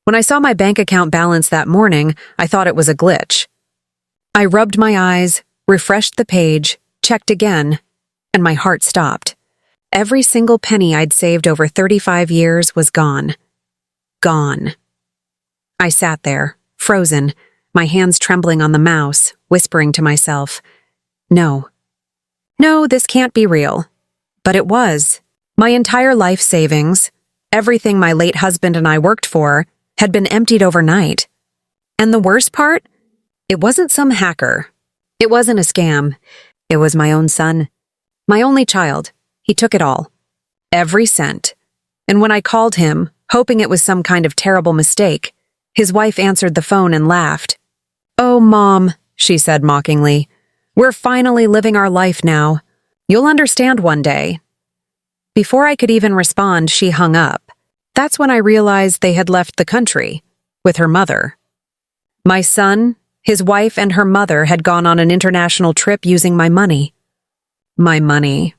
When I saw my bank account balance that morning, I thought it was a glitch. I rubbed my eyes, refreshed the page, checked again, and my heart stopped. Every single penny I'd saved over 35 years was gone. Gone. I sat there, frozen, my hands trembling on the mouse, whispering to myself, No. No, this can't be real. But it was. My entire life savings, everything my late husband and I worked for, had been emptied overnight. And the worst part? It wasn't some hacker. It wasn't a scam. It was my own son. My only child. He took it all. Every cent. And when I called him, hoping it was some kind of terrible mistake, his wife answered the phone and laughed. "Oh, Mom," she said mockingly, "we're finally living our life now. You'll understand one day." Before I could even respond, she hung up. That's when I realized they had left the country, with her mother. My son, his wife, and her mother had gone on an international trip using my money. My money.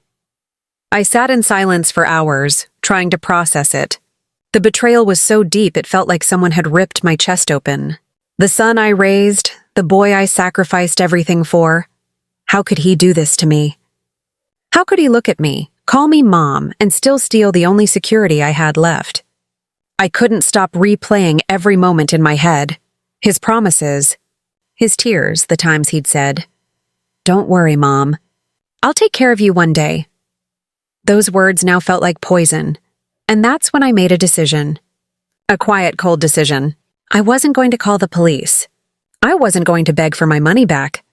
I sat in silence for hours, trying to process it. The betrayal was so deep it felt like someone had ripped my chest open. The son I raised, the boy I sacrificed everything for. How could he do this to me? How could he look at me, call me Mom, and still steal the only security I had left? I couldn't stop replaying every moment in my head. His promises, his tears, the times he'd said, "Don't worry, Mom. I'll take care of you one day." Those words now felt like poison, and that's when I made a decision. A quiet, cold decision. I wasn't going to call the police. I wasn't going to beg for my money back.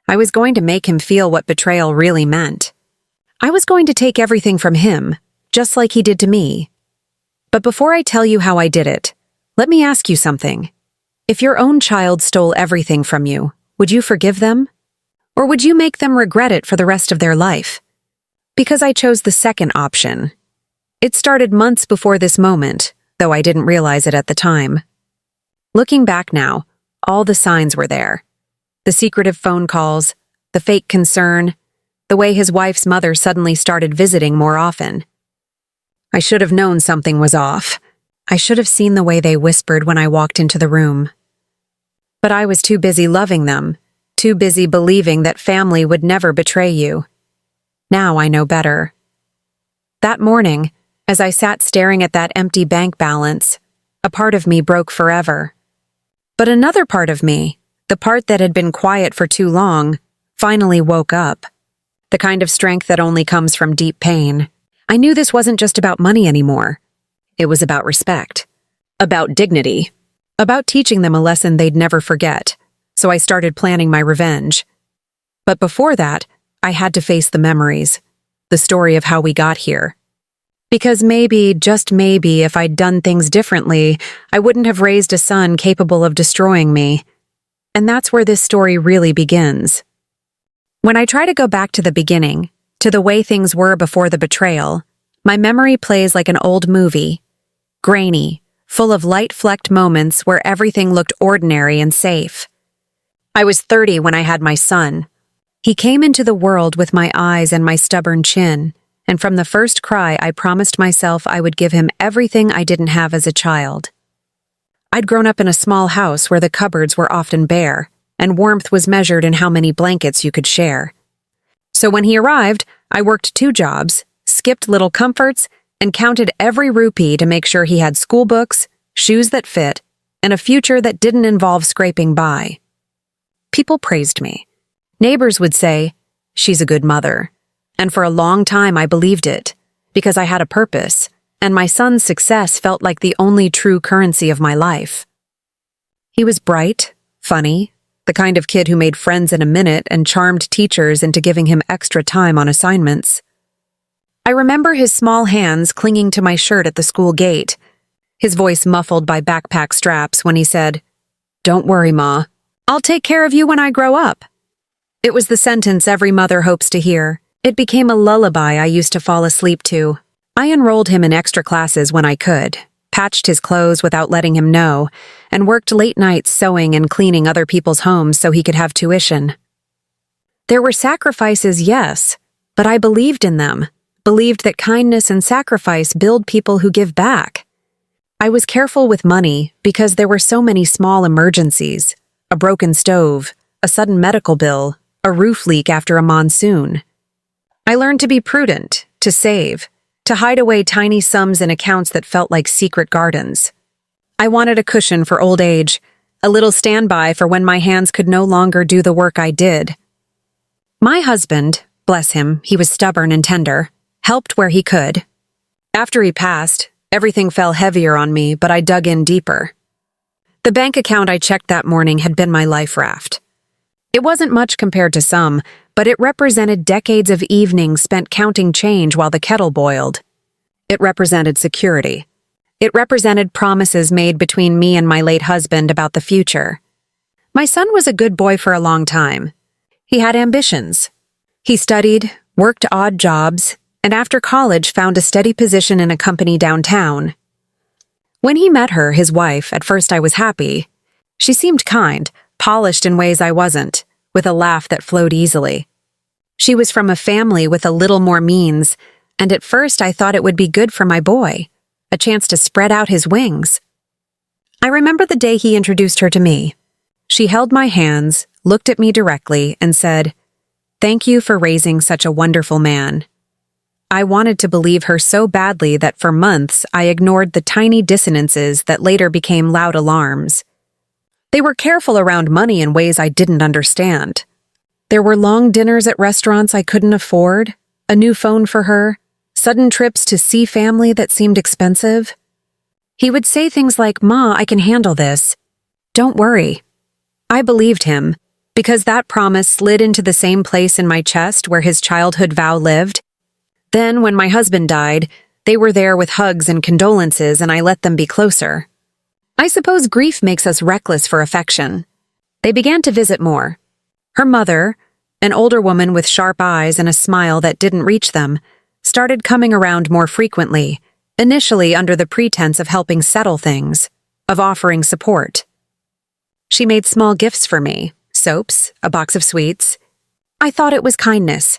I was going to make him feel what betrayal really meant. I was going to take everything from him, just like he did to me. But before I tell you how I did it, let me ask you something. If your own child stole everything from you, would you forgive them? Or would you make them regret it for the rest of their life? Because I chose the second option. It started months before this moment, though I didn't realize it at the time. Looking back now, all the signs were there. The secretive phone calls, the fake concern, the way his wife's mother suddenly started visiting more often. I should have known something was off. I should have seen the way they whispered when I walked into the room. But I was too busy loving them, too busy believing that family would never betray you. Now I know better. That morning, as I sat staring at that empty bank balance, a part of me broke forever. But another part of me, the part that had been quiet for too long, finally woke up. The kind of strength that only comes from deep pain. I knew this wasn't just about money anymore. It was about respect, about dignity, about teaching them a lesson they'd never forget. So I started planning my revenge. But before that, I had to face the memories, the story of how we got here. Because maybe, just maybe, if I'd done things differently, I wouldn't have raised a son capable of destroying me. And that's where this story really begins. When I try to go back to the beginning, to the way things were before the betrayal, my memory plays like an old movie, grainy, full of light-flecked moments where everything looked ordinary and safe. I was 30 when I had my son. He came into the world with my eyes and my stubborn chin, and from the first cry I promised myself I would give him everything I didn't have as a child. I'd grown up in a small house where the cupboards were often bare, and warmth was measured in how many blankets you could share. So when he arrived, I worked 2 jobs, skipped little comforts, and counted every rupee to make sure he had school books, shoes that fit, and a future that didn't involve scraping by. People praised me. Neighbors would say, "She's a good mother." And for a long time I believed it, because I had a purpose, and my son's success felt like the only true currency of my life. He was bright, funny, the kind of kid who made friends in a minute and charmed teachers into giving him extra time on assignments. I remember his small hands clinging to my shirt at the school gate, his voice muffled by backpack straps when he said, "Don't worry, Ma. I'll take care of you when I grow up." It was the sentence every mother hopes to hear. It became a lullaby I used to fall asleep to. I enrolled him in extra classes when I could, patched his clothes without letting him know, and worked late nights sewing and cleaning other people's homes so he could have tuition. There were sacrifices, yes, but I believed in them, believed that kindness and sacrifice build people who give back. I was careful with money because there were so many small emergencies: a broken stove, a sudden medical bill, a roof leak after a monsoon. I learned to be prudent, to save, to hide away tiny sums in accounts that felt like secret gardens. I wanted a cushion for old age, a little standby for when my hands could no longer do the work I did. My husband, bless him, he was stubborn and tender, helped where he could. After he passed, everything fell heavier on me, but I dug in deeper. The bank account I checked that morning had been my life raft. It wasn't much compared to some, but it represented decades of evenings spent counting change while the kettle boiled. It represented security. It represented promises made between me and my late husband about the future. My son was a good boy for a long time. He had ambitions. He studied, worked odd jobs, and after college found a steady position in a company downtown. When he met her, his wife, at first I was happy. She seemed kind, polished in ways I wasn't, with a laugh that flowed easily. She was from a family with a little more means, and at first I thought it would be good for my boy, a chance to spread out his wings. I remember the day he introduced her to me. She held my hands, looked at me directly, and said, "Thank you for raising such a wonderful man." I wanted to believe her so badly that for months I ignored the tiny dissonances that later became loud alarms. They were careful around money in ways I didn't understand. There were long dinners at restaurants I couldn't afford, a new phone for her, sudden trips to see family that seemed expensive. He would say things like, "Ma, I can handle this. Don't worry." I believed him, because that promise slid into the same place in my chest where his childhood vow lived. Then, when my husband died, they were there with hugs and condolences, and I let them be closer. I suppose grief makes us reckless for affection. They began to visit more. Her mother, an older woman with sharp eyes and a smile that didn't reach them, started coming around more frequently, initially under the pretense of helping settle things, of offering support. She made small gifts for me, soaps, a box of sweets. I thought it was kindness.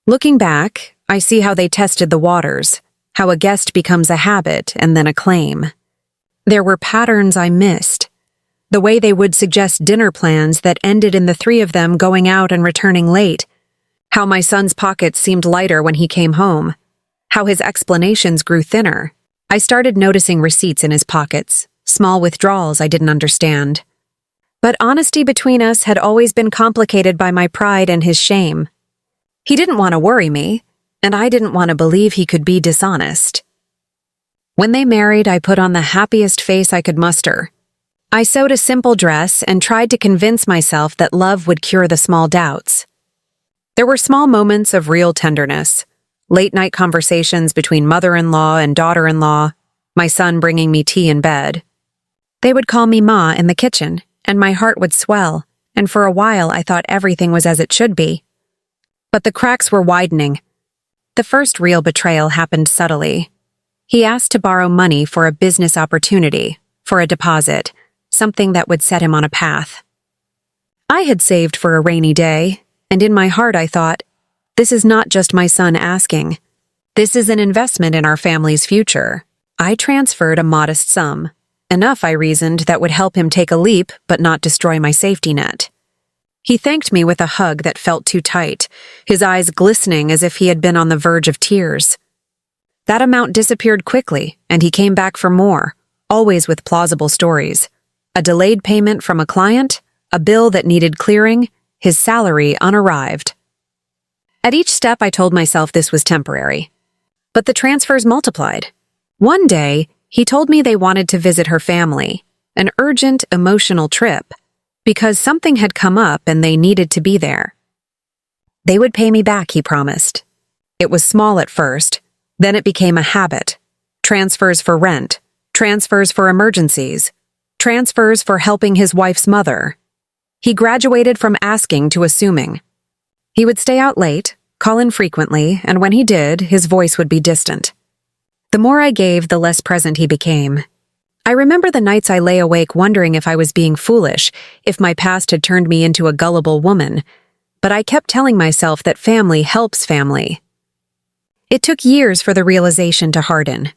Looking back, I see how they tested the waters, how a guest becomes a habit and then a claim. There were patterns I missed. The way they would suggest dinner plans that ended in the three of them going out and returning late. How my son's pockets seemed lighter when he came home. How his explanations grew thinner. I started noticing receipts in his pockets, small withdrawals I didn't understand. But honesty between us had always been complicated by my pride and his shame. He didn't want to worry me, and I didn't want to believe he could be dishonest. When they married, I put on the happiest face I could muster. I sewed a simple dress and tried to convince myself that love would cure the small doubts. There were small moments of real tenderness, late-night conversations between mother-in-law and daughter-in-law, my son bringing me tea in bed. They would call me Ma in the kitchen, and my heart would swell, and for a while I thought everything was as it should be. But the cracks were widening. The first real betrayal happened subtly. He asked to borrow money for a business opportunity, for a deposit, something that would set him on a path. I had saved for a rainy day, and in my heart I thought, this is not just my son asking. This is an investment in our family's future. I transferred a modest sum, enough, I reasoned, that would help him take a leap but not destroy my safety net. He thanked me with a hug that felt too tight, his eyes glistening as if he had been on the verge of tears. That amount disappeared quickly, and he came back for more, always with plausible stories. A delayed payment from a client, a bill that needed clearing, his salary unarrived. At each step I told myself this was temporary. But the transfers multiplied. One day, he told me they wanted to visit her family, an urgent, emotional trip, because something had come up and they needed to be there. They would pay me back, he promised. It was small at first, then it became a habit. Transfers for rent, transfers for emergencies, transfers for helping his wife's mother. He graduated from asking to assuming. He would stay out late, call in frequently, and when he did, his voice would be distant. The more I gave, the less present he became. I remember the nights I lay awake wondering if I was being foolish, if my past had turned me into a gullible woman, but I kept telling myself that family helps family. It took years for the realization to harden.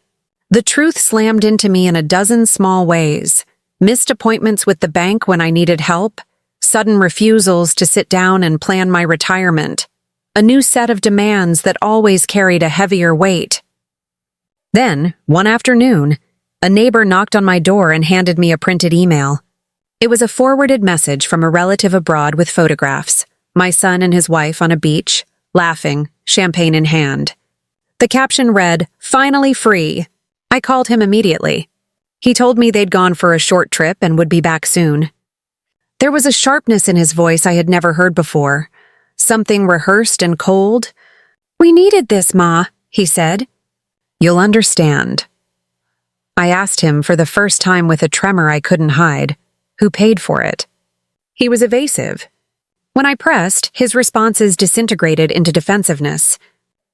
The truth slammed into me in a dozen small ways. Missed appointments with the bank when I needed help, sudden refusals to sit down and plan my retirement, a new set of demands that always carried a heavier weight. Then, one afternoon, a neighbor knocked on my door and handed me a printed email. It was a forwarded message from a relative abroad with photographs, my son and his wife on a beach, laughing, champagne in hand. The caption read, "Finally free." I called him immediately. He told me they'd gone for a short trip and would be back soon. There was a sharpness in his voice I had never heard before, something rehearsed and cold. "We needed this, Ma," he said. "You'll understand." I asked him for the first time with a tremor I couldn't hide, who paid for it. He was evasive. When I pressed, his responses disintegrated into defensiveness.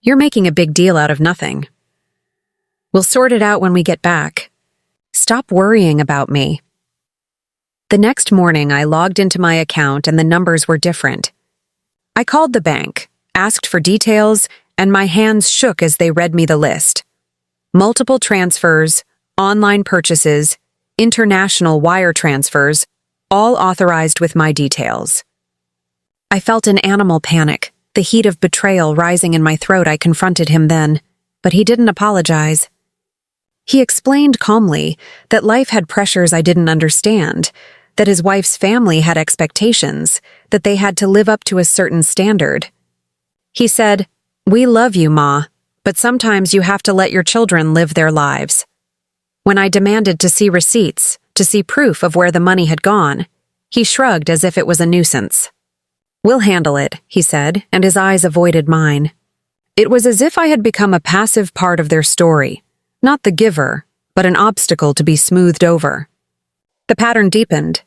"You're making a big deal out of nothing. We'll sort it out when we get back. Stop worrying about me." The next morning, I logged into my account and the numbers were different. I called the bank, asked for details, and my hands shook as they read me the list. Multiple transfers, online purchases, international wire transfers, all authorized with my details. I felt an animal panic, the heat of betrayal rising in my throat. I confronted him then, but he didn't apologize. He explained calmly that life had pressures I didn't understand, that his wife's family had expectations, that they had to live up to a certain standard. He said, "We love you, Ma, but sometimes you have to let your children live their lives." When I demanded to see receipts, to see proof of where the money had gone, he shrugged as if it was a nuisance. "We'll handle it," he said, and his eyes avoided mine. It was as if I had become a passive part of their story, not the giver, but an obstacle to be smoothed over. The pattern deepened.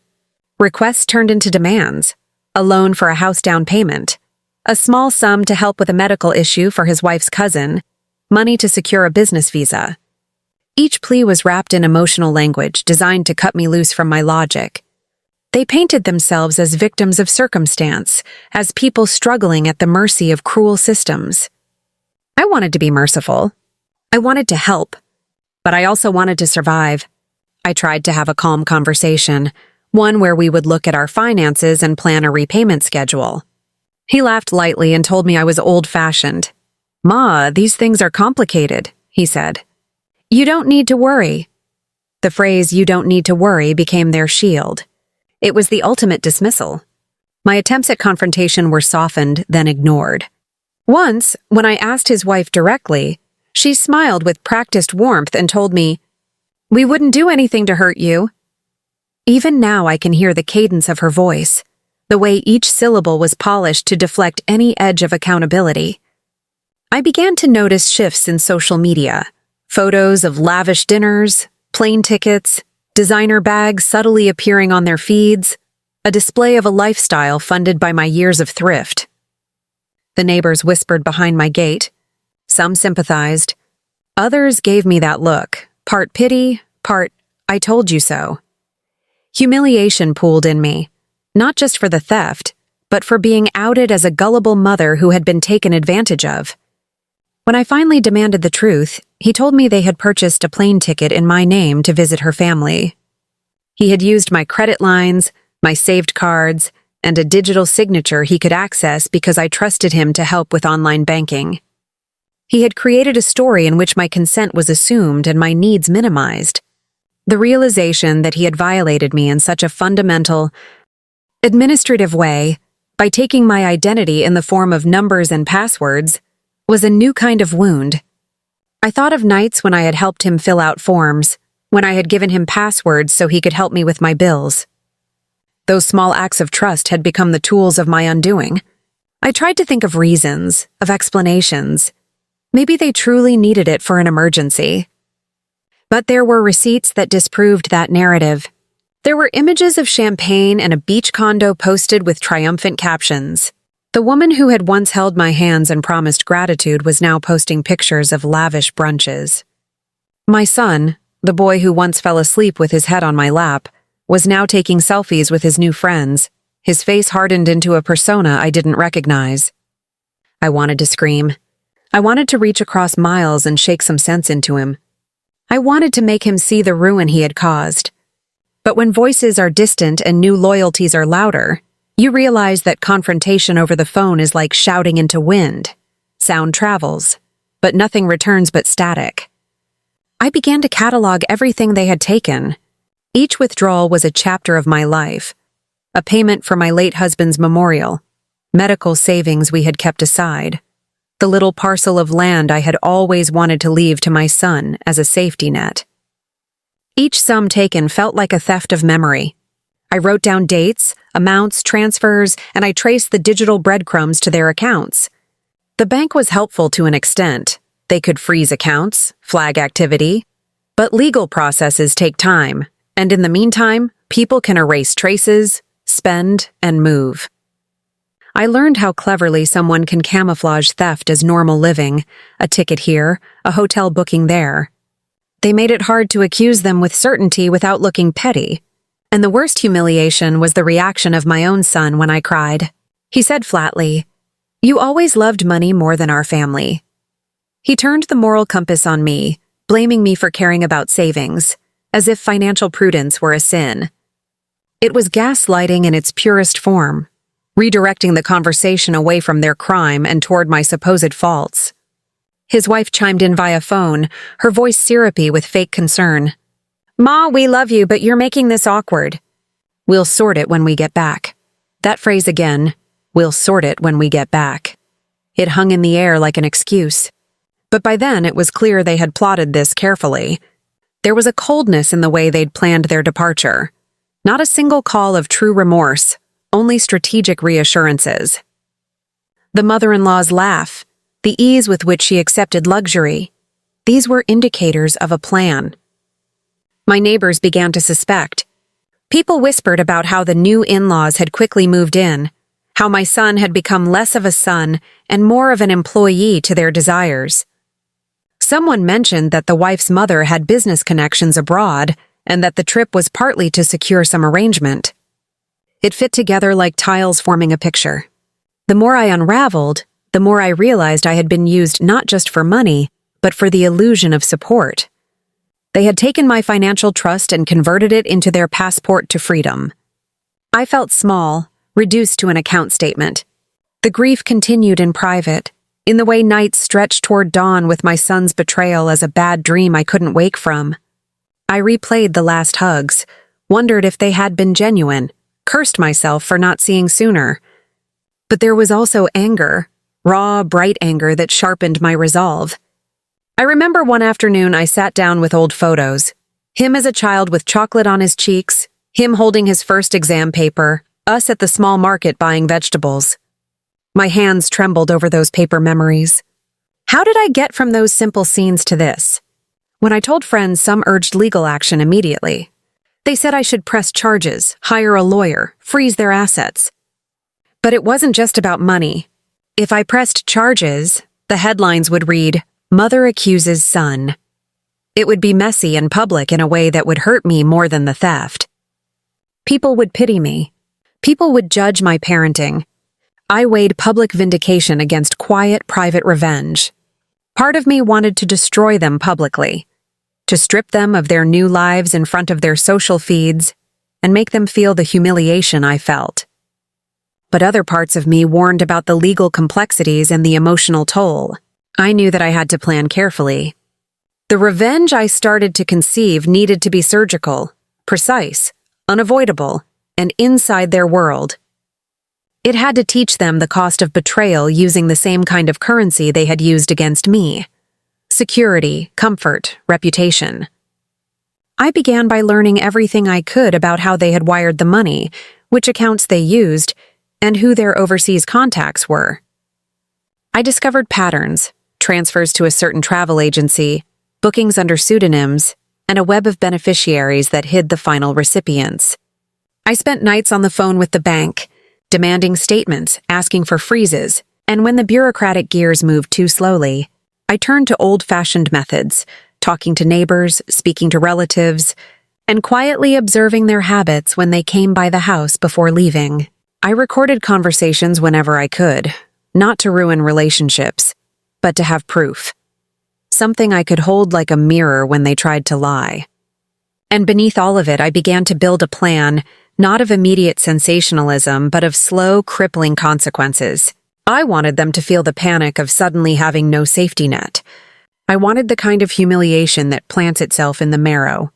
Requests turned into demands, a loan for a house down payment, a small sum to help with a medical issue for his wife's cousin, money to secure a business visa. Each plea was wrapped in emotional language designed to cut me loose from my logic. They painted themselves as victims of circumstance, as people struggling at the mercy of cruel systems. I wanted to be merciful. I wanted to help, but I also wanted to survive. I tried to have a calm conversation, one where we would look at our finances and plan a repayment schedule. He laughed lightly and told me I was old-fashioned. "Ma, these things are complicated," he said. "You don't need to worry." The phrase, "you don't need to worry," became their shield. It was the ultimate dismissal. My attempts at confrontation were softened, then ignored. Once, when I asked his wife directly, she smiled with practiced warmth and told me, "We wouldn't do anything to hurt you." Even now I can hear the cadence of her voice, the way each syllable was polished to deflect any edge of accountability. I began to notice shifts in social media, photos of lavish dinners, plane tickets, designer bags subtly appearing on their feeds, a display of a lifestyle funded by my years of thrift. The neighbors whispered behind my gate. Some sympathized. Others gave me that look, part pity, part, "I told you so." Humiliation pooled in me, not just for the theft, but for being outed as a gullible mother who had been taken advantage of. When I finally demanded the truth, he told me they had purchased a plane ticket in my name to visit her family. He had used my credit lines, my saved cards, and a digital signature he could access because I trusted him to help with online banking. He had created a story in which my consent was assumed and my needs minimized. The realization that he had violated me in such a fundamental, administrative way, by taking my identity in the form of numbers and passwords, was a new kind of wound. I thought of nights when I had helped him fill out forms, when I had given him passwords so he could help me with my bills. Those small acts of trust had become the tools of my undoing. I tried to think of reasons, of explanations. Maybe they truly needed it for an emergency. But there were receipts that disproved that narrative. There were images of champagne and a beach condo posted with triumphant captions. The woman who had once held my hands and promised gratitude was now posting pictures of lavish brunches. My son, the boy who once fell asleep with his head on my lap, was now taking selfies with his new friends, his face hardened into a persona I didn't recognize. I wanted to scream. I wanted to reach across miles and shake some sense into him. I wanted to make him see the ruin he had caused. But when voices are distant and new loyalties are louder, you realize that confrontation over the phone is like shouting into wind. Sound travels, but nothing returns but static. I began to catalog everything they had taken. Each withdrawal was a chapter of my life. A payment for my late husband's memorial, medical savings we had kept aside, the little parcel of land I had always wanted to leave to my son as a safety net. Each sum taken felt like a theft of memory. I wrote down dates, amounts, transfers, and I traced the digital breadcrumbs to their accounts. The bank was helpful to an extent. They could freeze accounts, flag activity. But legal processes take time, and in the meantime, people can erase traces, spend, and move. I learned how cleverly someone can camouflage theft as normal living, a ticket here, a hotel booking there. They made it hard to accuse them with certainty without looking petty. And the worst humiliation was the reaction of my own son when I cried. He said flatly, "You always loved money more than our family." He turned the moral compass on me, blaming me for caring about savings, as if financial prudence were a sin. It was gaslighting in its purest form, redirecting the conversation away from their crime and toward my supposed faults. His wife chimed in via phone, her voice syrupy with fake concern. "Ma, we love you, but you're making this awkward." "We'll sort it when we get back." That phrase again, "we'll sort it when we get back." It hung in the air like an excuse. But by then it was clear they had plotted this carefully. There was a coldness in the way they'd planned their departure. Not a single call of true remorse, only strategic reassurances. The mother-in-law's laugh, the ease with which she accepted luxury, these were indicators of a plan. My neighbors began to suspect. People whispered about how the new in-laws had quickly moved in, how my son had become less of a son and more of an employee to their desires. Someone mentioned that the wife's mother had business connections abroad and that the trip was partly to secure some arrangement. It fit together like tiles forming a picture. The more I unraveled, the more I realized I had been used not just for money, but for the illusion of support. They had taken my financial trust and converted it into their passport to freedom. I felt small, reduced to an account statement. The grief continued in private, in the way nights stretched toward dawn with my son's betrayal as a bad dream I couldn't wake from. I replayed the last hugs, wondered if they had been genuine, cursed myself for not seeing sooner. But there was also anger, raw, bright anger that sharpened my resolve. I remember one afternoon I sat down with old photos. Him as a child with chocolate on his cheeks, him holding his first exam paper, us at the small market buying vegetables. My hands trembled over those paper memories. How did I get from those simple scenes to this? When I told friends, some urged legal action immediately. They said I should press charges, hire a lawyer, freeze their assets. But it wasn't just about money. If I pressed charges, the headlines would read, "Mother accuses son." It would be messy and public in a way that would hurt me more than the theft. People would pity me. People would judge my parenting. I weighed public vindication against quiet, private revenge. Part of me wanted to destroy them publicly, to strip them of their new lives in front of their social feeds, and make them feel the humiliation I felt. But other parts of me warned about the legal complexities and the emotional toll. I knew that I had to plan carefully. The revenge I started to conceive needed to be surgical, precise, unavoidable, and inside their world. It had to teach them the cost of betrayal using the same kind of currency they had used against me. Security, comfort, reputation. I began by learning everything I could about how they had wired the money, which accounts they used, and who their overseas contacts were. I discovered patterns, transfers to a certain travel agency, bookings under pseudonyms, and a web of beneficiaries that hid the final recipients. I spent nights on the phone with the bank, demanding statements, asking for freezes, and when the bureaucratic gears moved too slowly, I turned to old-fashioned methods, talking to neighbors, speaking to relatives, and quietly observing their habits when they came by the house before leaving. I recorded conversations whenever I could, not to ruin relationships, but to have proof. something I could hold like a mirror when they tried to lie. And beneath all of it, I began to build a plan, not of immediate sensationalism, but of slow, crippling consequences. I wanted them to feel the panic of suddenly having no safety net. I wanted the kind of humiliation that plants itself in the marrow.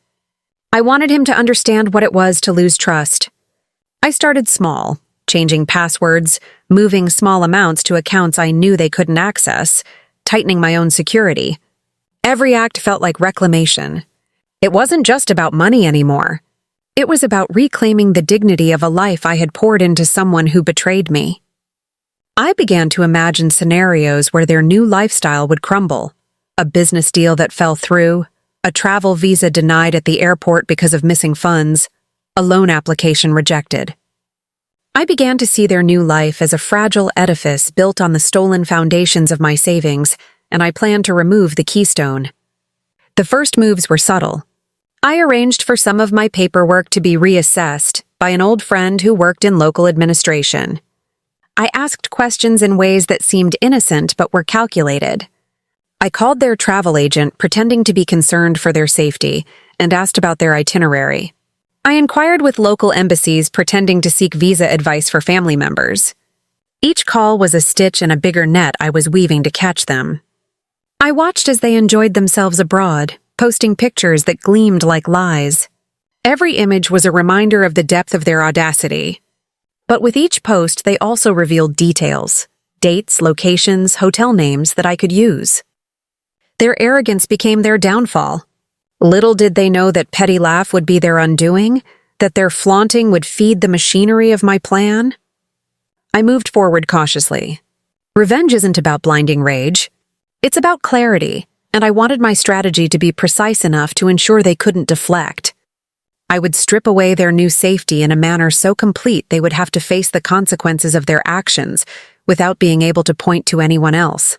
I wanted him to understand what it was to lose trust. I started small, changing passwords, moving small amounts to accounts I knew they couldn't access, tightening my own security. Every act felt like reclamation. It wasn't just about money anymore. It was about reclaiming the dignity of a life I had poured into someone who betrayed me. I began to imagine scenarios where their new lifestyle would crumble. A business deal that fell through, a travel visa denied at the airport because of missing funds, a loan application rejected. I began to see their new life as a fragile edifice built on the stolen foundations of my savings, and I planned to remove the keystone. The first moves were subtle. I arranged for some of my paperwork to be reassessed by an old friend who worked in local administration. I asked questions in ways that seemed innocent but were calculated. I called their travel agent, pretending to be concerned for their safety, and asked about their itinerary. I inquired with local embassies, pretending to seek visa advice for family members. Each call was a stitch in a bigger net I was weaving to catch them. I watched as they enjoyed themselves abroad, posting pictures that gleamed like lies. Every image was a reminder of the depth of their audacity. But with each post, they also revealed details, dates, locations, hotel names that I could use. Their arrogance became their downfall. Little did they know that petty laugh would be their undoing, that their flaunting would feed the machinery of my plan. I moved forward cautiously. Revenge isn't about blinding rage. It's about clarity, and I wanted my strategy to be precise enough to ensure they couldn't deflect. I would strip away their new safety in a manner so complete they would have to face the consequences of their actions without being able to point to anyone else.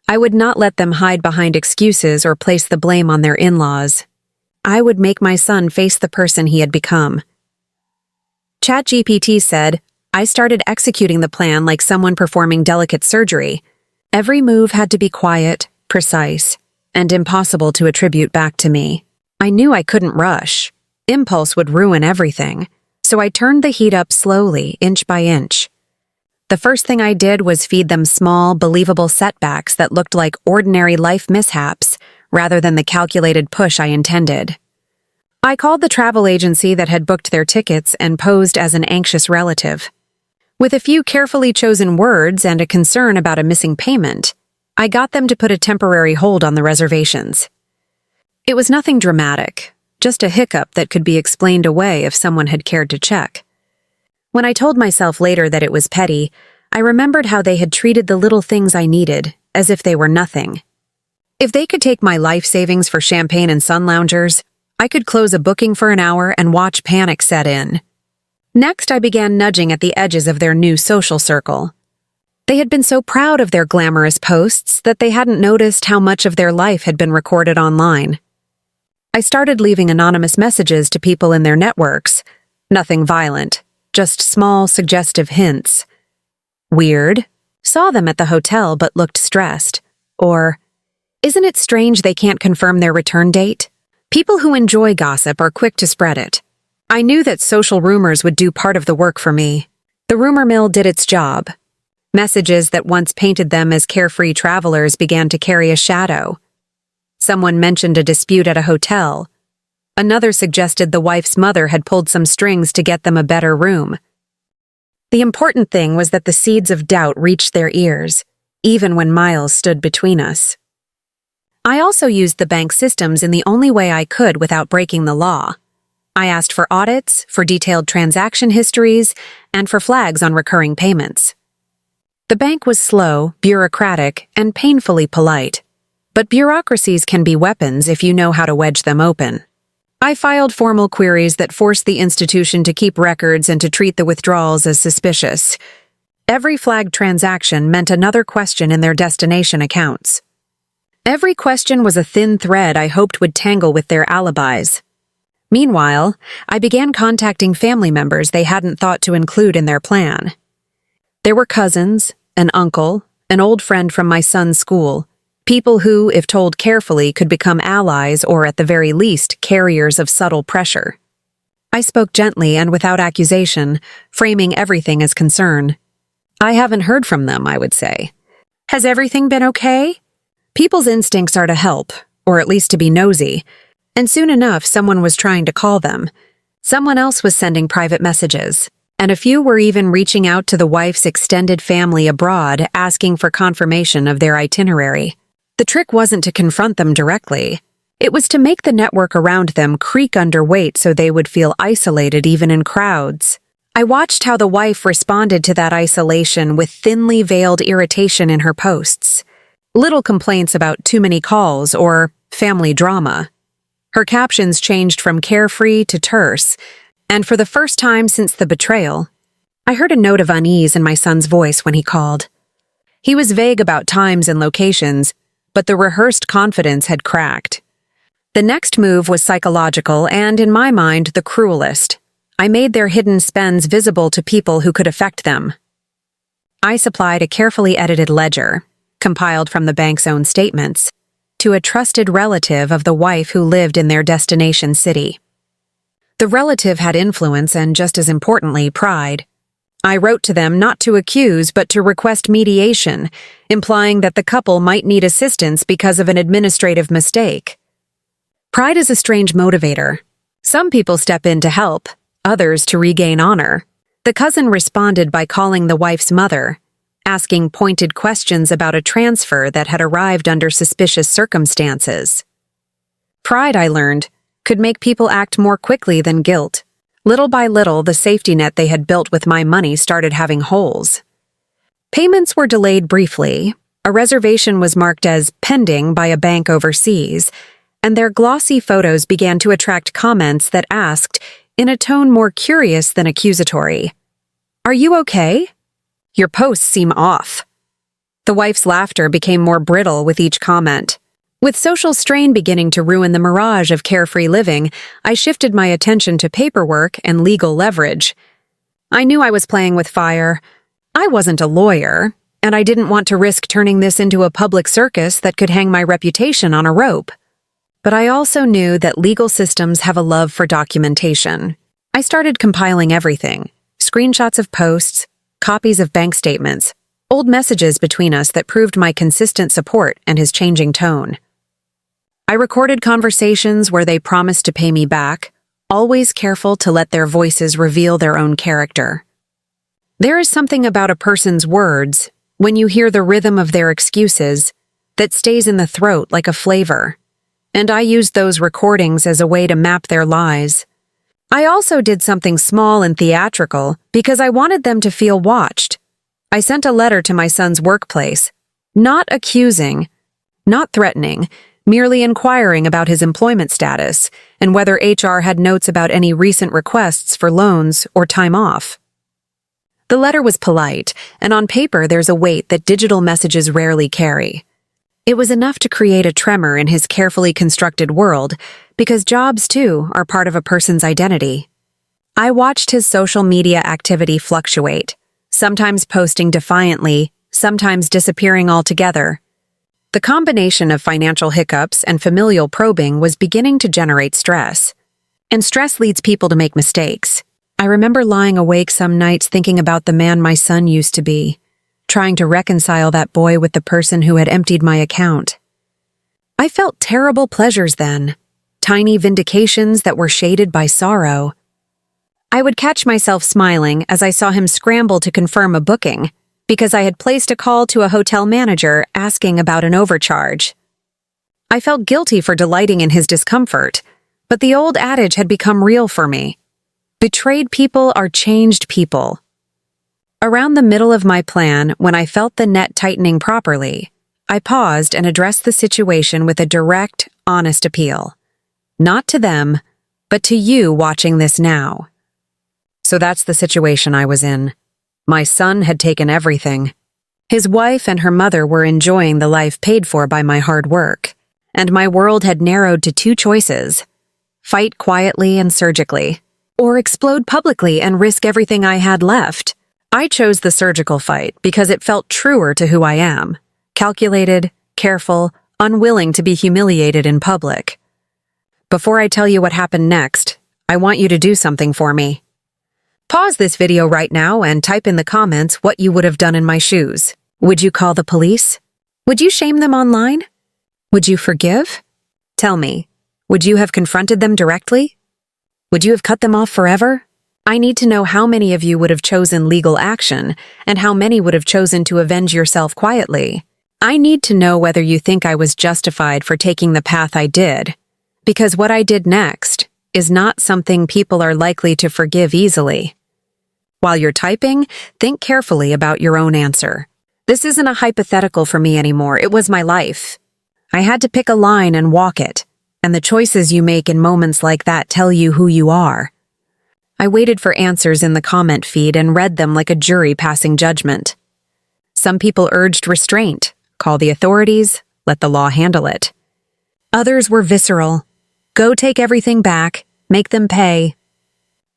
I would not let them hide behind excuses or place the blame on their in-laws. I would make my son face the person he had become. ChatGPT said, I started executing the plan like someone performing delicate surgery. Every move had to be quiet, precise, and impossible to attribute back to me. I knew I couldn't rush. Impulse would ruin everything, so I turned the heat up slowly, inch by inch. The first thing I did was feed them small, believable setbacks that looked like ordinary life mishaps, rather than the calculated push I intended. I called the travel agency that had booked their tickets and posed as an anxious relative. With a few carefully chosen words and a concern about a missing payment, I got them to put a temporary hold on the reservations. It was nothing dramatic, just a hiccup that could be explained away if someone had cared to check. When I told myself later that it was petty, I remembered how they had treated the little things I needed as if they were nothing. If they could take my life savings for champagne and sun loungers, I could close a booking for an hour and watch panic set in. Next, I began nudging at the edges of their new social circle. They had been so proud of their glamorous posts that they hadn't noticed how much of their life had been recorded online. I started leaving anonymous messages to people in their networks. Nothing violent, just small, suggestive hints. Weird. Saw them at the hotel but looked stressed. Or, isn't it strange they can't confirm their return date? People who enjoy gossip are quick to spread it. I knew that social rumors would do part of the work for me. The rumor mill did its job. Messages that once painted them as carefree travelers began to carry a shadow. Someone mentioned a dispute at a hotel. Another suggested the wife's mother had pulled some strings to get them a better room. The important thing was that the seeds of doubt reached their ears, even when miles stood between us. I also used the bank systems in the only way I could without breaking the law. I asked for audits, for detailed transaction histories, and for flags on recurring payments. The bank was slow, bureaucratic, and painfully polite. But bureaucracies can be weapons if you know how to wedge them open. I filed formal queries that forced the institution to keep records and to treat the withdrawals as suspicious. Every flagged transaction meant another question in their destination accounts. Every question was a thin thread I hoped would tangle with their alibis. Meanwhile, I began contacting family members they hadn't thought to include in their plan. There were cousins, an uncle, an old friend from my son's school, People who, if told carefully, could become allies or, at the very least, carriers of subtle pressure. I spoke gently and without accusation, framing everything as concern. I haven't heard from them, I would say. Has everything been okay? People's instincts are to help, or at least to be nosy, and soon enough someone was trying to call them. Someone else was sending private messages, and a few were even reaching out to the wife's extended family abroad asking for confirmation of their itinerary. The trick wasn't to confront them directly. It was to make the network around them creak under weight so they would feel isolated even in crowds. I watched how the wife responded to that isolation with thinly veiled irritation in her posts. Little complaints about too many calls or family drama. Her captions changed from carefree to terse, and for the first time since the betrayal, I heard a note of unease in my son's voice when he called. He was vague about times and locations, but the rehearsed confidence had cracked. The next move was psychological and, in my mind, the cruelest. I made their hidden spends visible to people who could affect them. I supplied a carefully edited ledger, compiled from the bank's own statements, to a trusted relative of the wife who lived in their destination city. The relative had influence and, just as importantly, pride. I wrote to them not to accuse but to request mediation, implying that the couple might need assistance because of an administrative mistake. Pride is a strange motivator. Some people step in to help, others to regain honor. The cousin responded by calling the wife's mother, asking pointed questions about a transfer that had arrived under suspicious circumstances. Pride, I learned, could make people act more quickly than guilt. Little by little, the safety net they had built with my money started having holes. Payments were delayed briefly, a reservation was marked as pending by a bank overseas, and their glossy photos began to attract comments that asked, in a tone more curious than accusatory, "Are you okay? Your posts seem off." The wife's laughter became more brittle with each comment. With social strain beginning to ruin the mirage of carefree living, I shifted my attention to paperwork and legal leverage. I knew I was playing with fire. I wasn't a lawyer, and I didn't want to risk turning this into a public circus that could hang my reputation on a rope. But I also knew that legal systems have a love for documentation. I started compiling everything: screenshots of posts, copies of bank statements, old messages between us that proved my consistent support and his changing tone. I recorded conversations where they promised to pay me back, always careful to let their voices reveal their own character. There is something about a person's words, when you hear the rhythm of their excuses, that stays in the throat like a flavor, and I used those recordings as a way to map their lies. I also did something small and theatrical because I wanted them to feel watched. I sent a letter to my son's workplace, not accusing, not threatening, merely inquiring about his employment status and whether HR had notes about any recent requests for loans or time off. The letter was polite, and on paper there's a weight that digital messages rarely carry. It was enough to create a tremor in his carefully constructed world, because jobs, too, are part of a person's identity. I watched his social media activity fluctuate, sometimes posting defiantly, sometimes disappearing altogether. The combination of financial hiccups and familial probing was beginning to generate stress. And stress leads people to make mistakes. I remember lying awake some nights thinking about the man my son used to be, trying to reconcile that boy with the person who had emptied my account. I felt terrible pleasures then, tiny vindications that were shaded by sorrow. I would catch myself smiling as I saw him scramble to confirm a booking, because I had placed a call to a hotel manager asking about an overcharge. I felt guilty for delighting in his discomfort, but the old adage had become real for me. Betrayed people are changed people. Around the middle of my plan, when I felt the net tightening properly, I paused and addressed the situation with a direct, honest appeal. Not to them, but to you watching this now. So that's the situation I was in. My son had taken everything. His wife and her mother were enjoying the life paid for by my hard work, and my world had narrowed to two choices: fight quietly and surgically, or explode publicly and risk everything I had left. I chose the surgical fight because it felt truer to who I am: calculated, careful, unwilling to be humiliated in public. Before I tell you what happened next, I want you to do something for me. Pause this video right now and type in the comments what you would have done in my shoes. Would you call the police? Would you shame them online? Would you forgive? Tell me, would you have confronted them directly? Would you have cut them off forever? I need to know how many of you would have chosen legal action and how many would have chosen to avenge yourself quietly. I need to know whether you think I was justified for taking the path I did, because what I did next is not something people are likely to forgive easily. While you're typing, think carefully about your own answer. This isn't a hypothetical for me anymore, it was my life. I had to pick a line and walk it, and the choices you make in moments like that tell you who you are. I waited for answers in the comment feed and read them like a jury passing judgment. Some people urged restraint, call the authorities, let the law handle it. Others were visceral. Go take everything back, make them pay.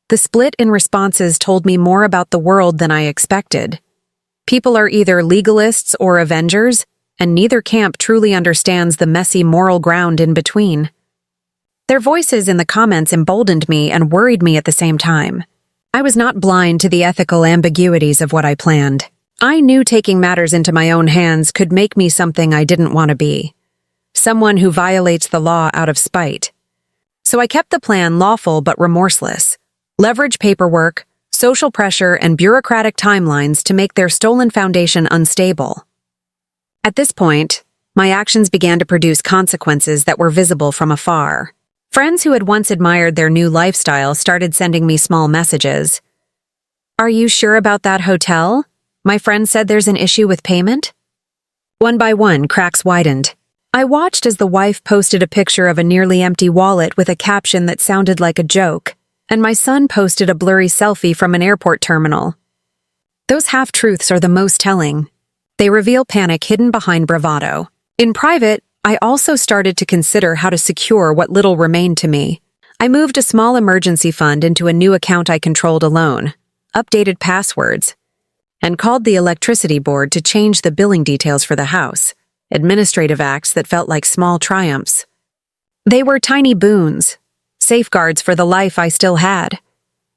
The split in responses told me more about the world than I expected. People are either legalists or avengers, and neither camp truly understands the messy moral ground in between. Their voices in the comments emboldened me and worried me at the same time. I was not blind to the ethical ambiguities of what I planned. I knew taking matters into my own hands could make me something I didn't want to be. Someone who violates the law out of spite. So I kept the plan lawful but remorseless. Leverage paperwork, social pressure, and bureaucratic timelines to make their stolen foundation unstable. At this point, my actions began to produce consequences that were visible from afar. Friends who had once admired their new lifestyle started sending me small messages. "Are you sure about that hotel? My friend said there's an issue with payment." One by one, cracks widened. I watched as the wife posted a picture of a nearly empty wallet with a caption that sounded like a joke, and my son posted a blurry selfie from an airport terminal. Those half-truths are the most telling. They reveal panic hidden behind bravado. In private, I also started to consider how to secure what little remained to me. I moved a small emergency fund into a new account I controlled alone, updated passwords, and called the electricity board to change the billing details for the house, administrative acts that felt like small triumphs. They were tiny boons, safeguards for the life I still had.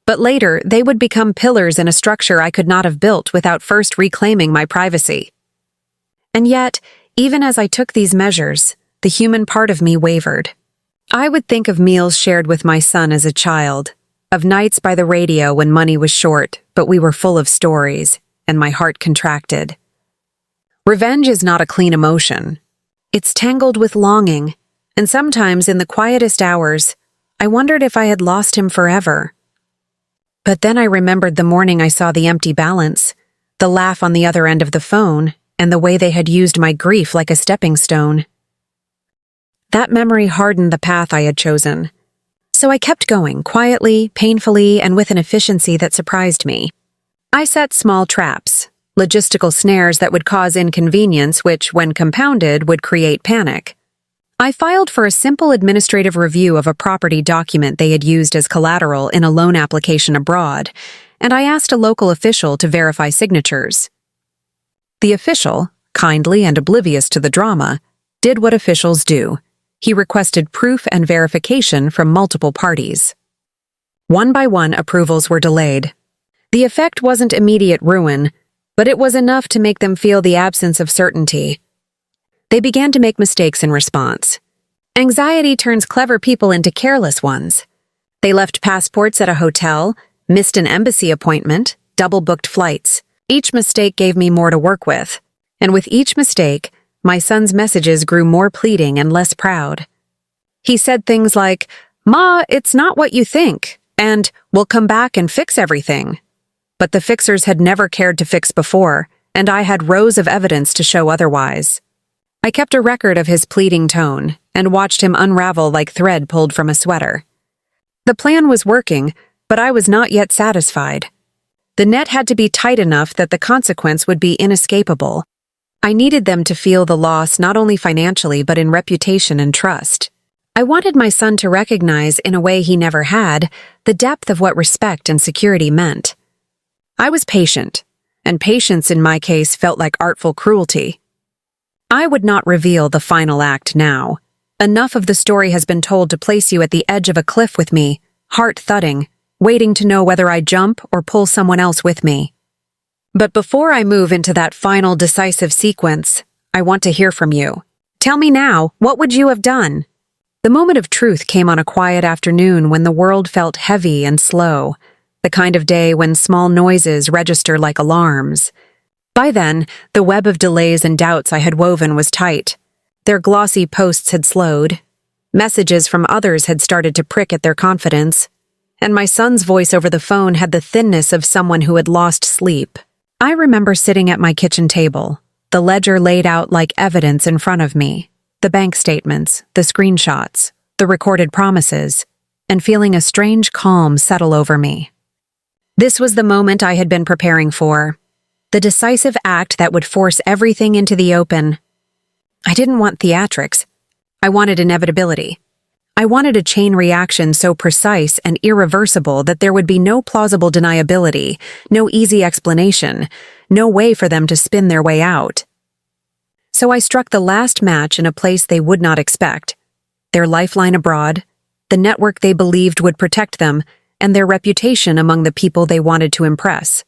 But later, they would become pillars in a structure I could not have built without first reclaiming my privacy. And yet, even as I took these measures, the human part of me wavered. I would think of meals shared with my son as a child, of nights by the radio when money was short, but we were full of stories, and my heart contracted. Revenge is not a clean emotion. It's tangled with longing, and sometimes in the quietest hours, I wondered if I had lost him forever. But then I remembered the morning I saw the empty balance, the laugh on the other end of the phone, and the way they had used my grief like a stepping stone. That memory hardened the path I had chosen. So I kept going, quietly, painfully, and with an efficiency that surprised me. I set small traps, logistical snares that would cause inconvenience which, when compounded, would create panic. I filed for a simple administrative review of a property document they had used as collateral in a loan application abroad, and I asked a local official to verify signatures. The official, kindly and oblivious to the drama, did what officials do. He requested proof and verification from multiple parties. One by one, approvals were delayed. The effect wasn't immediate ruin, but it was enough to make them feel the absence of certainty. They began to make mistakes in response. Anxiety turns clever people into careless ones. They left passports at a hotel, missed an embassy appointment, double-booked flights. Each mistake gave me more to work with, and with each mistake, my son's messages grew more pleading and less proud. He said things like, "Ma, it's not what you think," and "We'll come back and fix everything." But the fixers had never cared to fix before, and I had rows of evidence to show otherwise. I kept a record of his pleading tone and watched him unravel like thread pulled from a sweater. The plan was working, but I was not yet satisfied. The net had to be tight enough that the consequence would be inescapable. I needed them to feel the loss not only financially but in reputation and trust. I wanted my son to recognize, in a way he never had, the depth of what respect and security meant. I was patient, and patience in my case felt like artful cruelty. I would not reveal the final act now. Enough of the story has been told to place you at the edge of a cliff with me, heart thudding, waiting to know whether I jump or pull someone else with me. But before I move into that final decisive sequence, I want to hear from you. Tell me now, what would you have done? The moment of truth came on a quiet afternoon when the world felt heavy and slow, the kind of day when small noises register like alarms. By then, the web of delays and doubts I had woven was tight. Their glossy posts had slowed. Messages from others had started to prick at their confidence. And my son's voice over the phone had the thinness of someone who had lost sleep. I remember sitting at my kitchen table, the ledger laid out like evidence in front of me, the bank statements, the screenshots, the recorded promises, and feeling a strange calm settle over me. This was the moment I had been preparing for, the decisive act that would force everything into the open. I didn't want theatrics. I wanted inevitability. I wanted a chain reaction so precise and irreversible that there would be no plausible deniability, no easy explanation, no way for them to spin their way out. So I struck the last match in a place they would not expect. Their lifeline abroad, the network they believed would protect them, and their reputation among the people they wanted to impress.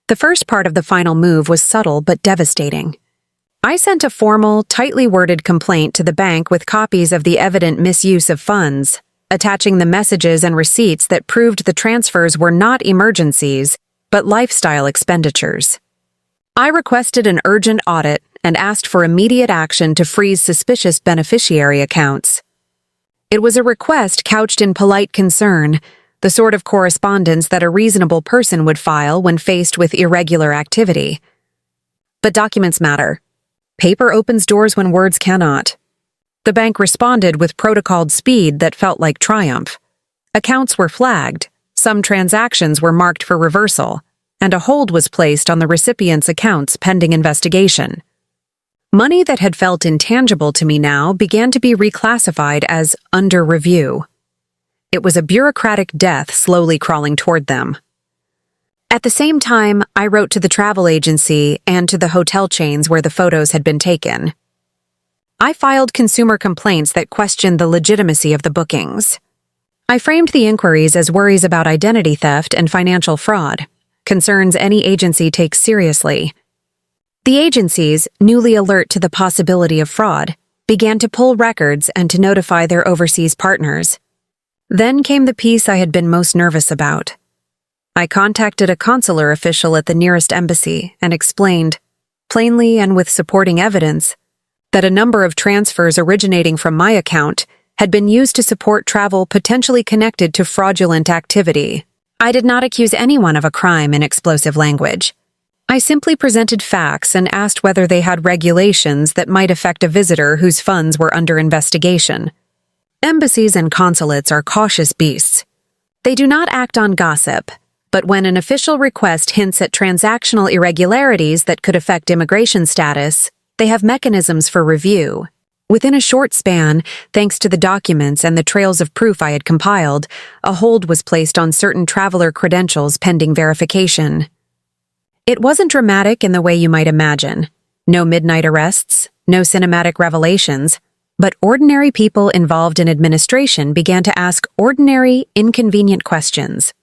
The first part of the final move was subtle but devastating. I sent a formal, tightly worded complaint to the bank with copies of the evident misuse of funds, attaching the messages and receipts that proved the transfers were not emergencies, but lifestyle expenditures. I requested an urgent audit and asked for immediate action to freeze suspicious beneficiary accounts. It was a request couched in polite concern, the sort of correspondence that a reasonable person would file when faced with irregular activity. But documents matter. Paper opens doors when words cannot. The bank responded with protocoled speed that felt like triumph. Accounts were flagged, some transactions were marked for reversal, and a hold was placed on the recipient's accounts pending investigation. Money that had felt intangible to me now began to be reclassified as under review. It was a bureaucratic death slowly crawling toward them. At the same time, I wrote to the travel agency and to the hotel chains where the photos had been taken. I filed consumer complaints that questioned the legitimacy of the bookings. I framed the inquiries as worries about identity theft and financial fraud, concerns any agency takes seriously. The agencies, newly alert to the possibility of fraud, began to pull records and to notify their overseas partners. Then came the piece I had been most nervous about. I contacted a consular official at the nearest embassy and explained, plainly and with supporting evidence, that a number of transfers originating from my account had been used to support travel potentially connected to fraudulent activity. I did not accuse anyone of a crime in explosive language. I simply presented facts and asked whether they had regulations that might affect a visitor whose funds were under investigation. Embassies and consulates are cautious beasts. They do not act on gossip, but when an official request hints at transactional irregularities that could affect immigration status, they have mechanisms for review. Within a short span, thanks to the documents and the trails of proof I had compiled, a hold was placed on certain traveler credentials pending verification. It wasn't dramatic in the way you might imagine. No midnight arrests, no cinematic revelations, but ordinary people involved in administration began to ask ordinary, inconvenient questions.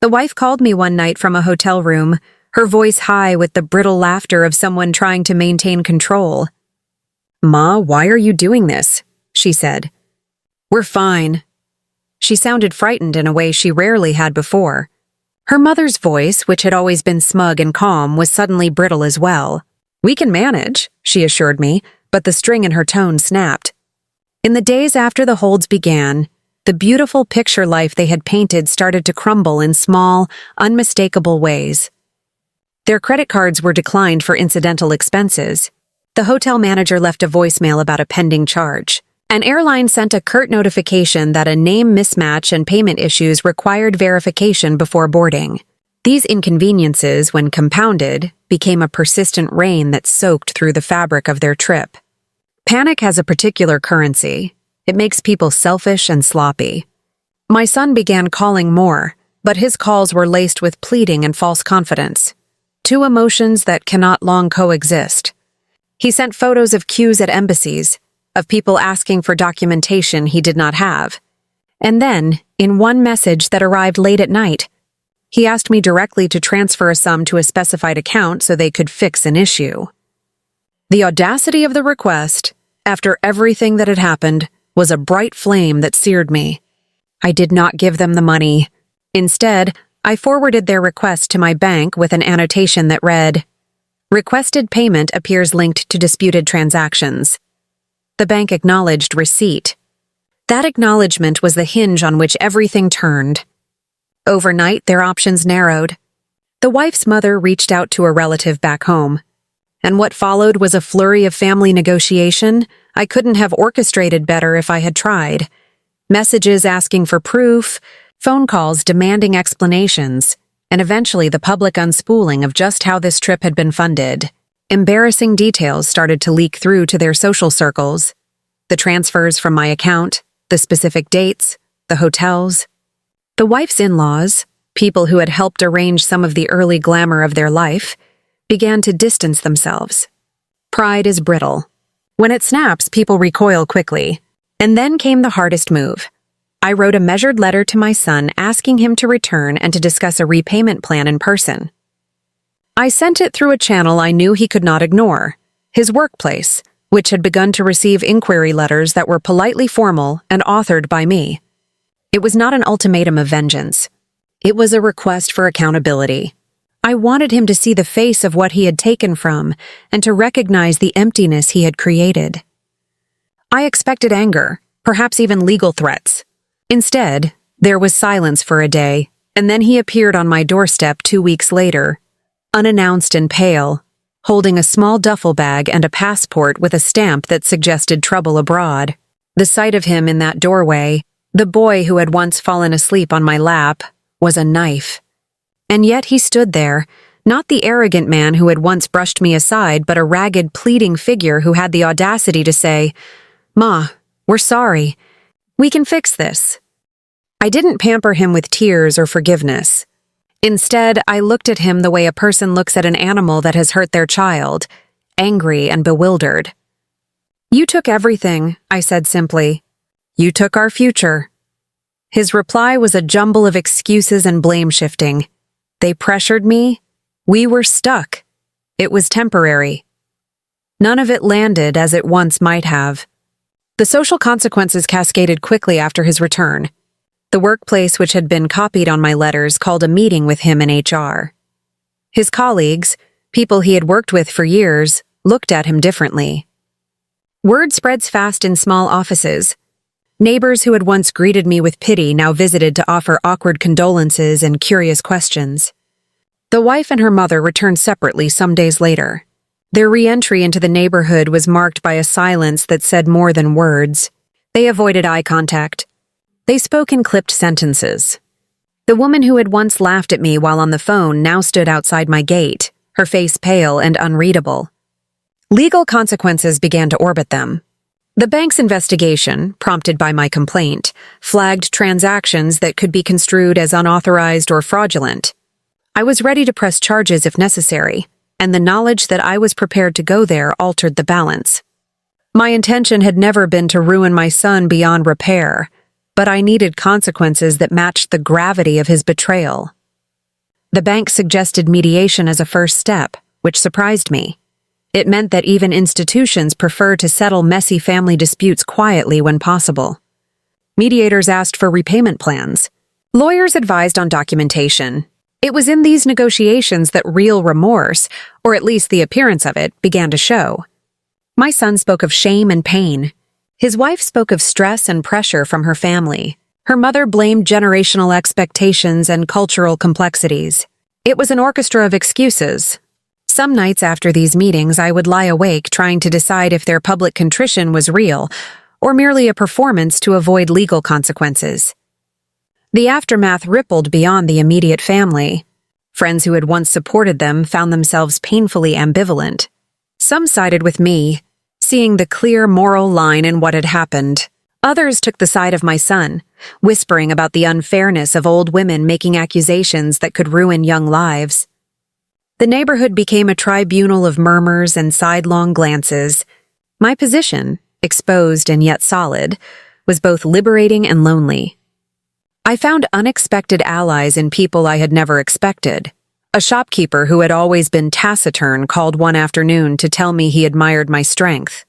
The wife called me one night from a hotel room, her voice high with the brittle laughter of someone trying to maintain control. "Ma, why are you doing this?" she said. "We're fine." She sounded frightened in a way she rarely had before. Her mother's voice, which had always been smug and calm, was suddenly brittle as well. "We can manage," she assured me, but the string in her tone snapped. In the days after the holds began, the beautiful picture life they had painted started to crumble in small, unmistakable ways. Their credit cards were declined for incidental expenses. The hotel manager left a voicemail about a pending charge. An airline sent a curt notification that a name mismatch and payment issues required verification before boarding. These inconveniences, when compounded, became a persistent rain that soaked through the fabric of their trip. Panic has a particular currency. It makes people selfish and sloppy. My son began calling more, but his calls were laced with pleading and false confidence, two emotions that cannot long coexist. He sent photos of queues at embassies, of people asking for documentation he did not have. And then, in one message that arrived late at night, he asked me directly to transfer a sum to a specified account so they could fix an issue. The audacity of the request, after everything that had happened, was a bright flame that seared me. I did not give them the money. Instead, I forwarded their request to my bank with an annotation that read, "Requested payment appears linked to disputed transactions." The bank acknowledged receipt. That acknowledgement was the hinge on which everything turned. Overnight, their options narrowed. The wife's mother reached out to a relative back home, and what followed was a flurry of family negotiation I couldn't have orchestrated better if I had tried. Messages asking for proof, phone calls demanding explanations, and eventually the public unspooling of just how this trip had been funded. Embarrassing details started to leak through to their social circles. The transfers from my account, the specific dates, the hotels. The wife's in-laws, people who had helped arrange some of the early glamour of their life, began to distance themselves. Pride is brittle. When it snaps, people recoil quickly. And then came the hardest move. I wrote a measured letter to my son asking him to return and to discuss a repayment plan in person. I sent it through a channel I knew he could not ignore, his workplace, which had begun to receive inquiry letters that were politely formal and authored by me. It was not an ultimatum of vengeance. It was a request for accountability. I wanted him to see the face of what he had taken from and to recognize the emptiness he had created. I expected anger, perhaps even legal threats. Instead, there was silence for a day, and then he appeared on my doorstep 2 weeks later, unannounced and pale, holding a small duffel bag and a passport with a stamp that suggested trouble abroad. The sight of him in that doorway, the boy who had once fallen asleep on my lap, was a knife. And yet he stood there, not the arrogant man who had once brushed me aside, but a ragged, pleading figure who had the audacity to say, "Ma, we're sorry. We can fix this." I didn't pamper him with tears or forgiveness. Instead, I looked at him the way a person looks at an animal that has hurt their child, angry and bewildered. "You took everything," I said simply. "You took our future." His reply was a jumble of excuses and blame-shifting. They pressured me. We were stuck. It was temporary. None of it landed as it once might have. The social consequences cascaded quickly after his return. The workplace which had been copied on my letters called a meeting with him in HR. His colleagues, people he had worked with for years, looked at him differently. Word spreads fast in small offices. Neighbors who had once greeted me with pity now visited to offer awkward condolences and curious questions. The wife and her mother returned separately some days later. Their re-entry into the neighborhood was marked by a silence that said more than words. They avoided eye contact. They spoke in clipped sentences. The woman who had once laughed at me while on the phone now stood outside my gate, her face pale and unreadable. Legal consequences began to orbit them. The bank's investigation, prompted by my complaint, flagged transactions that could be construed as unauthorized or fraudulent. I was ready to press charges if necessary, and the knowledge that I was prepared to go there altered the balance. My intention had never been to ruin my son beyond repair, but I needed consequences that matched the gravity of his betrayal. The bank suggested mediation as a first step, which surprised me. It meant that even institutions prefer to settle messy family disputes quietly when possible. Mediators asked for repayment plans. Lawyers advised on documentation. It was in these negotiations that real remorse, or at least the appearance of it, began to show. My son spoke of shame and pain. His wife spoke of stress and pressure from her family. Her mother blamed generational expectations and cultural complexities. It was an orchestra of excuses. Some nights after these meetings, I would lie awake trying to decide if their public contrition was real or merely a performance to avoid legal consequences. The aftermath rippled beyond the immediate family. Friends who had once supported them found themselves painfully ambivalent. Some sided with me, seeing the clear moral line in what had happened. Others took the side of my son, whispering about the unfairness of old women making accusations that could ruin young lives. The neighborhood became a tribunal of murmurs and sidelong glances. My position, exposed and yet solid, was both liberating and lonely. I found unexpected allies in people I had never expected. A shopkeeper who had always been taciturn called one afternoon to tell me he admired my strength.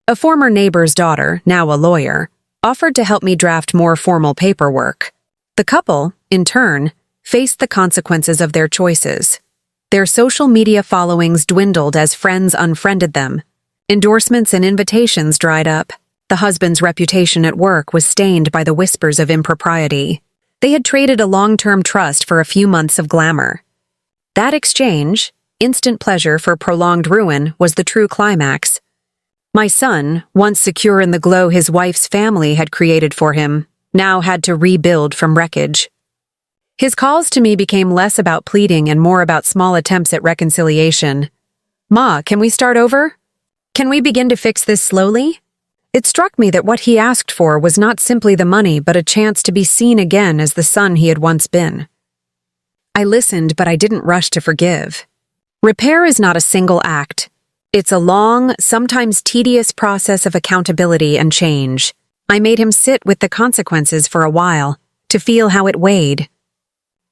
A former neighbor's daughter, now a lawyer, offered to help me draft more formal paperwork. The couple, in turn, faced the consequences of their choices. Their social media followings dwindled as friends unfriended them. Endorsements and invitations dried up. The husband's reputation at work was stained by the whispers of impropriety. They had traded a long-term trust for a few months of glamour. That exchange, instant pleasure for prolonged ruin, was the true climax. My son, once secure in the glow his wife's family had created for him, now had to rebuild from wreckage. His calls to me became less about pleading and more about small attempts at reconciliation. "Ma, can we start over? Can we begin to fix this slowly?" It struck me that what he asked for was not simply the money but a chance to be seen again as the son he had once been. I listened, but I didn't rush to forgive. Repair is not a single act. It's a long, sometimes tedious process of accountability and change. I made him sit with the consequences for a while, to feel how it weighed.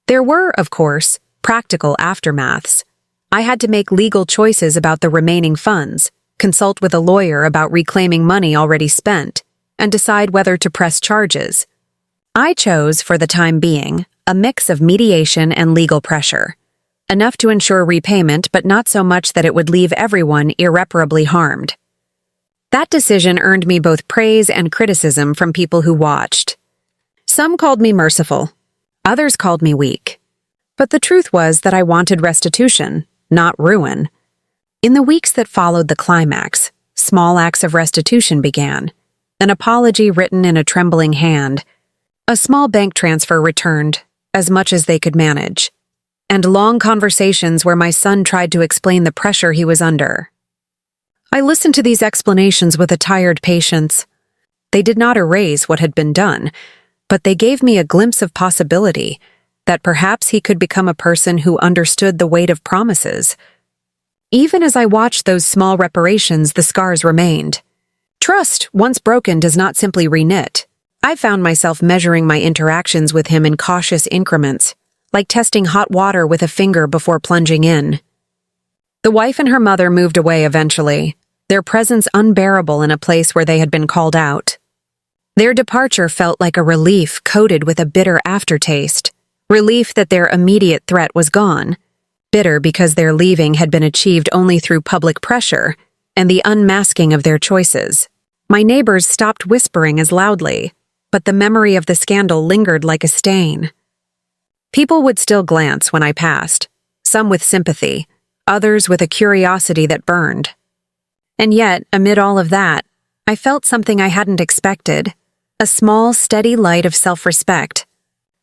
There were, of course, practical aftermaths. I had to make legal choices about the remaining funds, consult with a lawyer about reclaiming money already spent, and decide whether to press charges. I chose, for the time being, a mix of mediation and legal pressure. Enough to ensure repayment, but not so much that it would leave everyone irreparably harmed. That decision earned me both praise and criticism from people who watched. Some called me merciful. Others called me weak. But the truth was that I wanted restitution, not ruin. In the weeks that followed the climax, small acts of restitution began. An apology written in a trembling hand. A small bank transfer returned, as much as they could manage. And long conversations where my son tried to explain the pressure he was under. I listened to these explanations with a tired patience. They did not erase what had been done, but they gave me a glimpse of possibility, that perhaps he could become a person who understood the weight of promises. Even as I watched those small reparations, the scars remained. Trust, once broken, does not simply reknit. I found myself measuring my interactions with him in cautious increments, like testing hot water with a finger before plunging in. The wife and her mother moved away eventually, their presence unbearable in a place where they had been called out. Their departure felt like a relief coated with a bitter aftertaste, relief that their immediate threat was gone. Bitter because their leaving had been achieved only through public pressure and the unmasking of their choices. My neighbors stopped whispering as loudly, but the memory of the scandal lingered like a stain. People would still glance when I passed, some with sympathy, others with a curiosity that burned. And yet, amid all of that, I felt something I hadn't expected, a small, steady light of self-respect.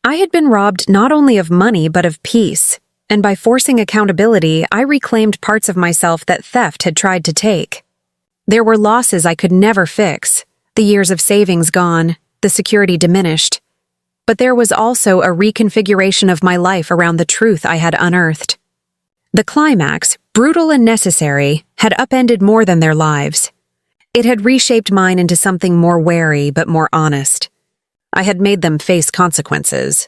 I had been robbed not only of money but of peace, and by forcing accountability, I reclaimed parts of myself that theft had tried to take. There were losses I could never fix, the years of savings gone, the security diminished. But there was also a reconfiguration of my life around the truth I had unearthed. The climax, brutal and necessary, had upended more than their lives. It had reshaped mine into something more wary but more honest. I had made them face consequences.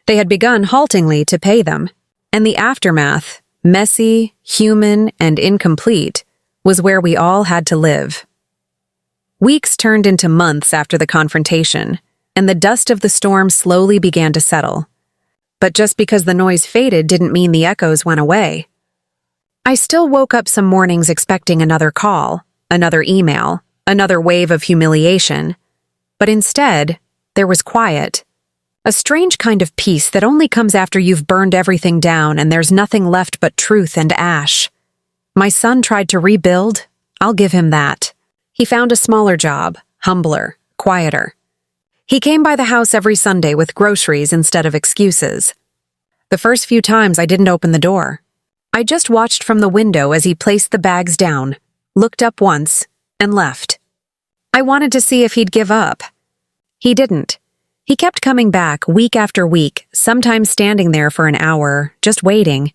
They had begun haltingly to pay them, and the aftermath, messy, human, and incomplete, was where we all had to live. Weeks turned into months after the confrontation, and the dust of the storm slowly began to settle. But just because the noise faded didn't mean the echoes went away. I still woke up some mornings expecting another call, another email, another wave of humiliation. But instead, there was quiet. A strange kind of peace that only comes after you've burned everything down and there's nothing left but truth and ash. My son tried to rebuild. I'll give him that. He found a smaller job, humbler, quieter. He came by the house every Sunday with groceries instead of excuses. The first few times I didn't open the door. I just watched from the window as he placed the bags down, looked up once, and left. I wanted to see if he'd give up. He didn't. He kept coming back week after week, sometimes standing there for an hour, just waiting.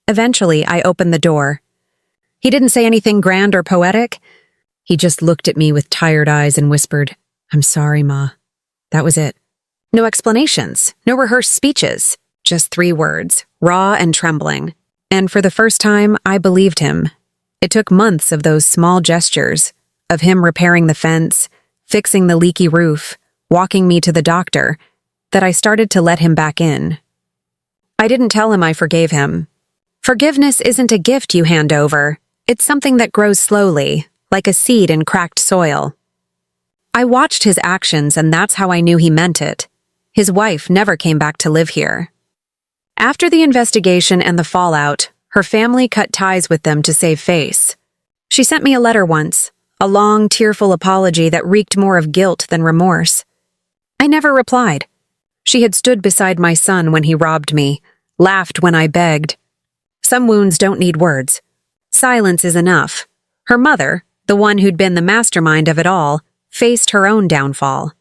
Eventually, I opened the door. He didn't say anything grand or poetic. He just looked at me with tired eyes and whispered, "I'm sorry, Ma." That was it. No explanations, no rehearsed speeches, just 3 words, raw and trembling. And for the first time, I believed him. It took months of those small gestures, of him repairing the fence, fixing the leaky roof, walking me to the doctor, that I started to let him back in. I didn't tell him I forgave him. Forgiveness isn't a gift you hand over. It's something that grows slowly, like a seed in cracked soil. I watched his actions, and that's how I knew he meant it. His wife never came back to live here. After the investigation and the fallout, her family cut ties with them to save face. She sent me a letter once, a long, tearful apology that reeked more of guilt than remorse. I never replied. She had stood beside my son when he robbed me, laughed when I begged. Some wounds don't need words. Silence is enough. Her mother, the one who'd been the mastermind of it all, faced her own downfall.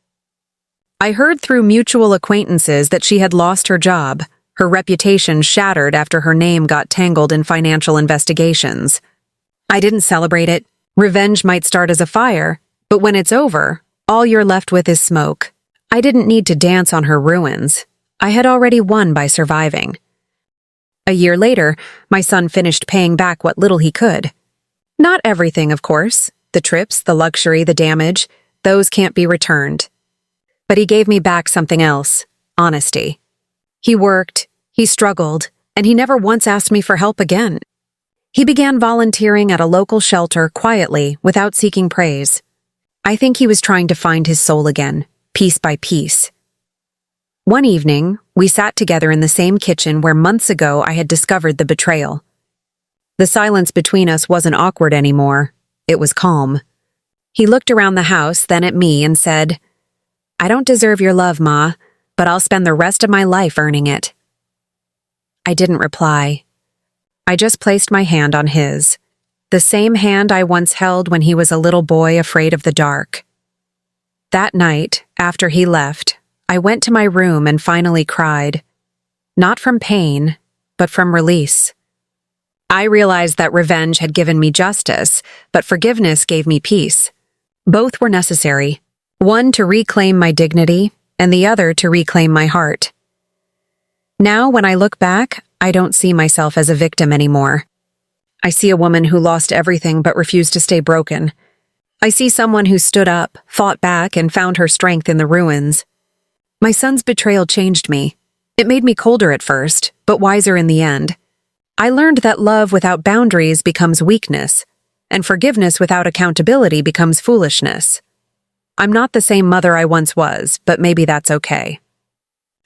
I heard through mutual acquaintances that she had lost her job, her reputation shattered after her name got tangled in financial investigations. I didn't celebrate it. Revenge might start as a fire, but when it's over, all you're left with is smoke. I didn't need to dance on her ruins. I had already won by surviving. A year later, my son finished paying back what little he could. Not everything, of course. The trips, the luxury, the damage, those can't be returned. But he gave me back something else: honesty. He worked, he struggled, and he never once asked me for help again. He began volunteering at a local shelter quietly, without seeking praise. I think he was trying to find his soul again, piece by piece. One evening, we sat together in the same kitchen where months ago I had discovered the betrayal. The silence between us wasn't awkward anymore. It was calm. He looked around the house, then at me, and said, "I don't deserve your love, Ma, but I'll spend the rest of my life earning it." I didn't reply. I just placed my hand on his, the same hand I once held when he was a little boy afraid of the dark. That night, after he left, I went to my room and finally cried. Not from pain, but from release. I realized that revenge had given me justice, but forgiveness gave me peace. Both were necessary, one to reclaim my dignity, and the other to reclaim my heart. Now, when I look back, I don't see myself as a victim anymore. I see a woman who lost everything but refused to stay broken. I see someone who stood up, fought back, and found her strength in the ruins. My son's betrayal changed me. It made me colder at first, but wiser in the end. I learned that love without boundaries becomes weakness, and forgiveness without accountability becomes foolishness. I'm not the same mother I once was, but maybe that's okay.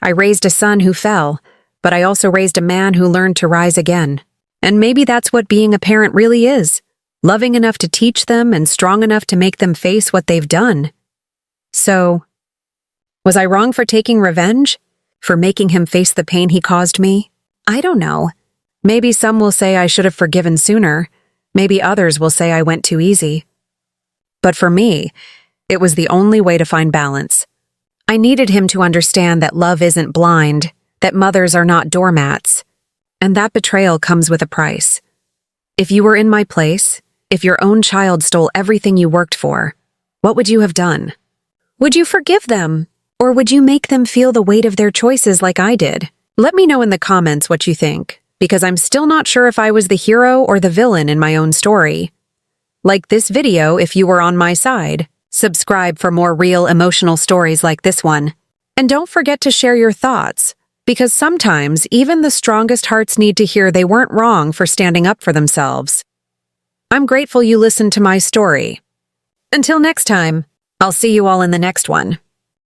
I raised a son who fell, but I also raised a man who learned to rise again. And maybe that's what being a parent really is: loving enough to teach them and strong enough to make them face what they've done. So, was I wrong for taking revenge? For making him face the pain he caused me? I don't know. Maybe some will say I should have forgiven sooner. Maybe others will say I went too easy. But for me, it was the only way to find balance. I needed him to understand that love isn't blind, that mothers are not doormats, and that betrayal comes with a price. If you were in my place, if your own child stole everything you worked for, what would you have done? Would you forgive them? Or would you make them feel the weight of their choices like I did? Let me know in the comments what you think, because I'm still not sure if I was the hero or the villain in my own story. Like this video if you were on my side. Subscribe for more real emotional stories like this one. And don't forget to share your thoughts, because sometimes even the strongest hearts need to hear they weren't wrong for standing up for themselves. I'm grateful you listened to my story. Until next time, I'll see you all in the next one.